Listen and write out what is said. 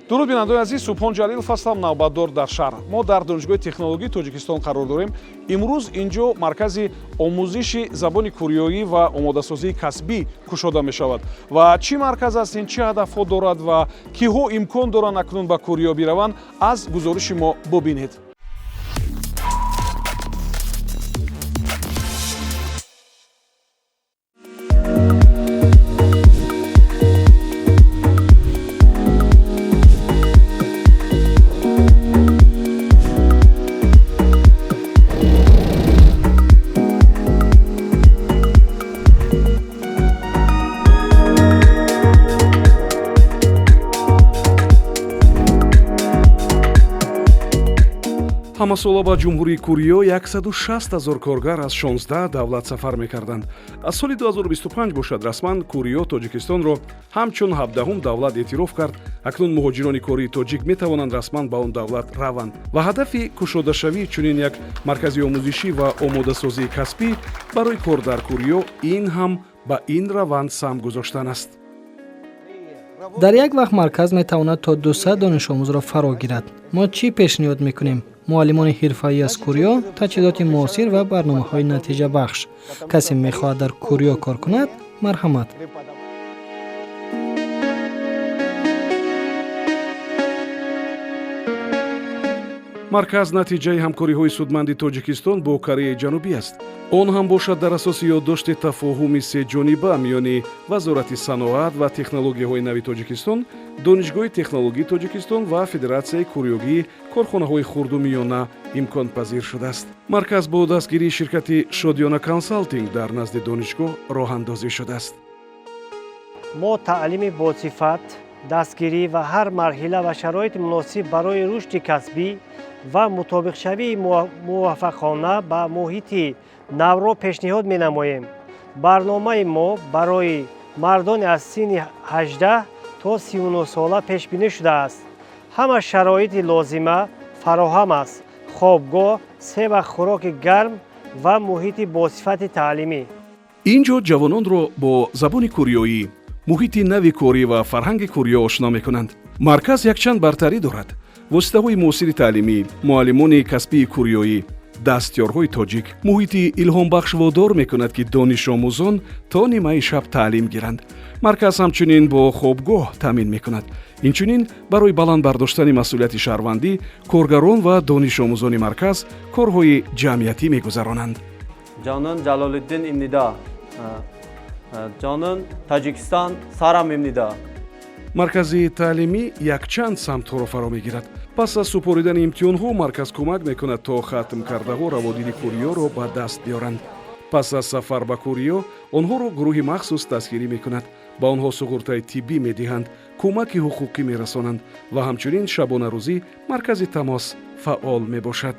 дуруд бинандаои азиз, Субҳон Ҷалил фаслам навбатдор дар шаҳр. Мо дар донишгоҳи технологии Тоҷикистон қарор дорем. Имрӯз инҷо маркази омӯзиши забони кӯриёӣ ва омодасозии касбӣ кушода мешавад. Ва чӣ марказ аст ин, чӣ ҳадафҳо дорад ва киҳо имкон доранд акнун ба кӯриёбӣ раванд, аз гузориши мо бубинед. ҳамасола ба ҷумҳурии Кӯриё 160 000 коргар аз 16 давлат сафар мекарданд. Аз соли 2025 бошад расман Кӯриё Тоҷикистонро ҳамчун 17-ум давлат эътироф кард. Акнун муҳоҷирони кории тоҷик метавонанд расман ба он давлат раванд. Ва ҳадафи кушодашавии чунин як маркази омӯзишӣ ва омодасозии касбӣ барои кор дар Кӯриё ин ҳам ба ин раванд сам гузоштан аст. дар як вақт марказ метавонад то 200 донишомӯзро фаро гирад. мо чӣ пешниҳод мекунем? муаллимони ҳирфаӣ аз Кӯриё, таҷҳизоти муосир ва барномаҳои натиҷабахш. касе мехоҳад дар Кӯриё кор кунад, марҳамат. марказ натиҷаи ҳамкориҳои судманди Тоҷикистон бо Кореяи Ҷанубӣ аст. Он ҳам бошад дар асоси ёддошти тафоҳуми сеҷониба миёни Вазорати саноат ва технологияҳои нави Тоҷикистон, Донишгоҳи технологии Тоҷикистон ва Федератсияи кӯриёгии корхонаҳои хурду миёна имконпазир шудааст. Марказ бо дастгирии ширкати Шодиёна Консалтинг дар назди донишгоҳ роҳандозӣ шудааст. мо таълими босифат, дастгирӣ ва ҳар марҳила ва шароити муносиб барои рушди касбӣ ва мутобиқшавии муваффақона ба муҳити навро пешниҳод менамоем. барномаи мо барои мардони аз синни 18 то 39 сола пешбинӣ шудааст. ҳама шароити лозима фароҳам аст: хобгоҳ, 3 вақт хӯроки гарм ва муҳити босифати таълимӣ. инҷо ҷавононро бо забони кӯриёӣ, муҳити нави корӣ ва фарҳанги Кӯриё ошно мекунанд. Марказ якчанд бартарӣ дорад: воситаҳои муосири таълимӣ, муаллимони касбии кӯриёӣ, дастёрҳои тоҷик. муҳити илҳомбахш водор мекунад ки донишомӯзон то нимаи шаб таълим гиранд. марказ ҳамчунин бо хобгоҳ таъмин мекунад. инчунин барои баланд бардоштани масъулияти шаҳрвандӣ, коргарон ва донишомӯзони марказ корҳои ҷамъиятӣ мегузаронанд. ҷонон Ҷалолиддин имнида, ҷонон Таҷикистон сарам имнида. маркази таълимӣ якчанд самтҳоро фаро мегирад. пас аз супоридани имтиҳонҳо, марказ кӯмак мекунад то хатм кардаҳо раводиди Кӯриёро ба даст биёранд. пас аз сафар ба Кӯриё, онҳоро гурӯҳи махсус дастгирӣ мекунад, ба онҳо суғуртаи тиббӣ медиҳанд, кӯмаки ҳуқуқӣ мерасонанд ва ҳамчунин шабонарӯзӣ маркази тамос фаъол мебошад.